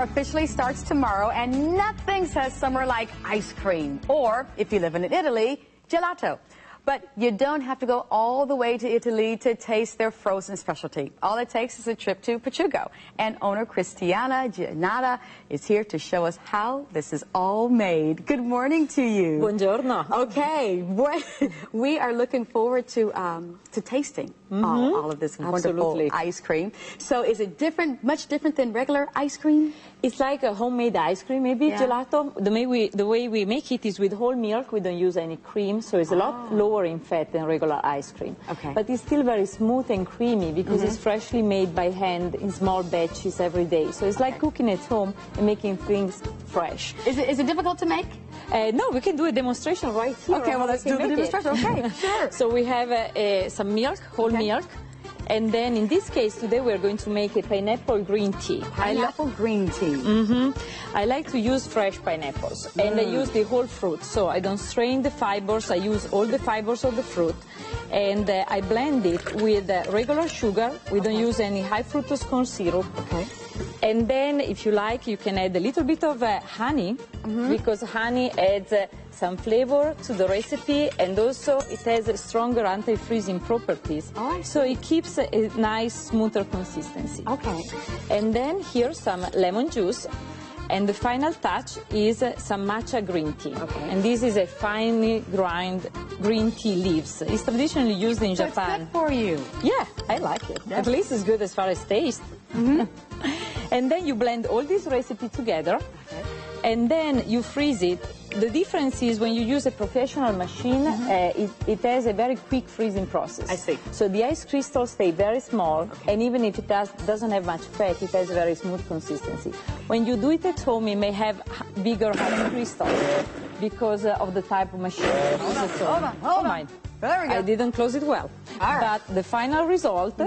officially starts tomorrow, and nothing says summer like ice cream, or, if you live in Italy, gelato. But you don't have to go all the way to Italy to taste their frozen specialty. All it takes is a trip to Paciugo. And owner Cristiana Ginatta is here to show us how this is all made. Good morning to you. Buongiorno. Okay, we are looking forward to tasting all of this wonderful ice cream. So is it different, much different than regular ice cream? It's like a homemade ice cream, maybe, gelato. The way we make it is with whole milk. We don't use any cream, so it's a lot lower in fat than regular ice cream. Okay. But it's still very smooth and creamy because it's freshly made by hand in small batches every day. So it's like cooking at home and making things fresh. Is it difficult to make? No, we can do a demonstration right here. Okay, well, let's do the demonstration. Okay, sure. So we have some milk, whole milk. And then in this case today we're going to make a pineapple green tea. Pineapple green tea. I like to use fresh pineapples and I use the whole fruit. So I don't strain the fibers, I use all the fibers of the fruit. And I blend it with regular sugar. We don't use any high fructose corn syrup. Okay. And then if you like you can add a little bit of honey because honey adds some flavor to the recipe, and also it has a stronger anti-freezing properties. So it keeps a nice, smoother consistency. Okay. And then here's some lemon juice, and the final touch is some matcha green tea. Okay. And this is a finely ground green tea leaves. It's traditionally used in Japan. It's good for you. Yeah, I like it. At least it's good as far as taste. And then you blend all this recipe together, and then you freeze it. The difference is when you use a professional machine, it has a very quick freezing process. I see. So the ice crystals stay very small, and even if it doesn't have much fat, it has a very smooth consistency. When you do it at home, it may have bigger ice crystals because of the type of machine. Hold on. There we go. I didn't close it well. All right. But the final result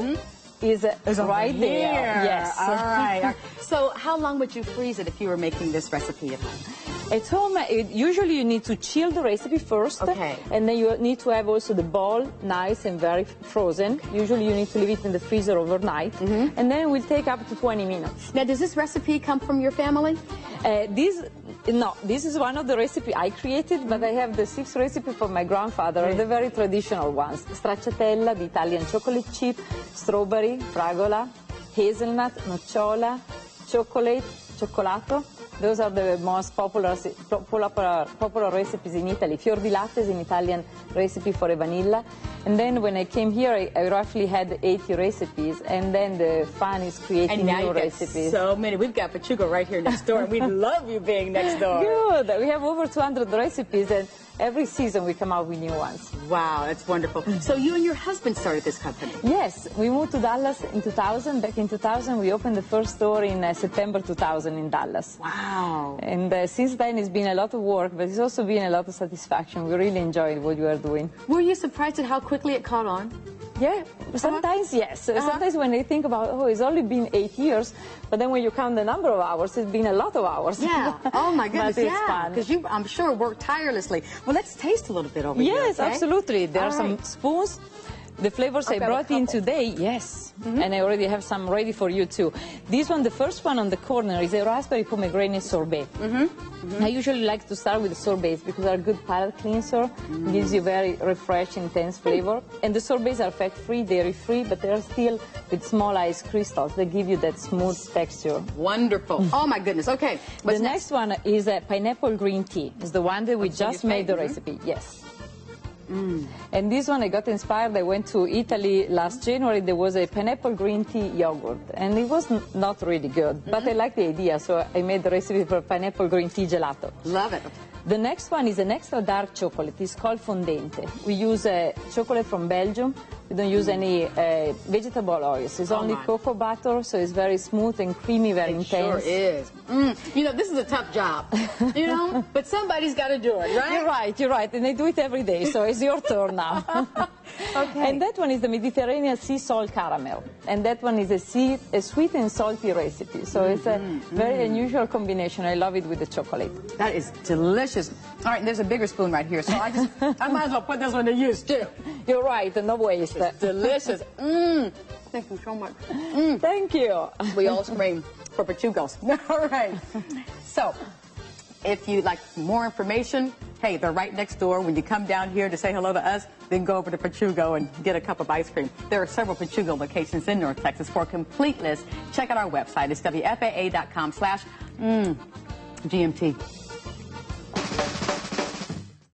is right there. Yes. All right. So how long would you freeze it if you were making this recipe at home? At home, usually you need to chill the recipe first, and then you need to have also the bowl nice and very frozen. Usually you need to leave it in the freezer overnight, and then it will take up to 20 minutes. Now, does this recipe come from your family? No, this is one of the recipes I created, but I have the 6th recipe from my grandfather, the very traditional ones. Stracciatella, the Italian chocolate chip, strawberry, fragola, hazelnut, nocciola, chocolate, cioccolato. Those are the most popular recipes in Italy. Fior di latte is an Italian recipe for a vanilla. And then when I came here, I roughly had 80 recipes. And then the fun is creating new recipes. So many. We've got Paciugo right here next door, and we love you being next door. Good. We have over 200 recipes, and every season we come out with new ones. Wow, that's wonderful. So you and your husband started this company? Yes, we moved to Dallas in 2000. Back in 2000, we opened the first store in September 2000 in Dallas. Wow. And since then, it's been a lot of work, but it's also been a lot of satisfaction. We really enjoyed what we were doing. Were you surprised at how quickly it caught on? Yeah, sometimes yes. Sometimes when I think about, oh, it's only been 8 years, but then when you count the number of hours, it's been a lot of hours. Yeah. Oh my goodness. But it's fun. Because you, I'm sure, work tirelessly. Well, let's taste a little bit over here. Yes, absolutely. There are some spoons. The flavors I brought in today, yes, and I already have some ready for you too. This one, the first one on the corner, is a raspberry pomegranate sorbet. I usually like to start with the sorbets because they're a good palate cleanser, gives you very refreshing, intense flavor. And the sorbets are fat-free, dairy-free, but they're still with small ice crystals. They give you that smooth texture. Wonderful. Oh my goodness. Okay. The next one is a pineapple green tea. It's the one that we just made the recipe. Yes. And this one I got inspired. I went to Italy last January. There was a pineapple green tea yogurt, and it was not really good, but I liked the idea, so I made the recipe for pineapple green tea gelato. Love it. The next one is an extra dark chocolate. It's called fondente. We use chocolate from Belgium. We don't use any vegetable oils. It's only cocoa butter, so it's very smooth and creamy, very intense. Sure is. You know, this is a tough job, you know, but somebody's got to do it, right? You're right, and I do it every day, so it's your turn now. Okay. And that one is the Mediterranean sea salt caramel, and that one is a sweet and salty recipe, so it's a very unusual combination. I love it with the chocolate. That is delicious. delicious. All right, and there's a bigger spoon right here, so I might as well put this one to use too. You're right, no waste. It's delicious. Thank you so much. Thank you. We all scream for Paciugos. All right. So, if you'd like more information, hey, they're right next door. When you come down here to say hello to us, then go over to Paciugo and get a cup of ice cream. There are several Paciugo locations in North Texas. For a complete list, check out our website. It's WFAA.com/GMT.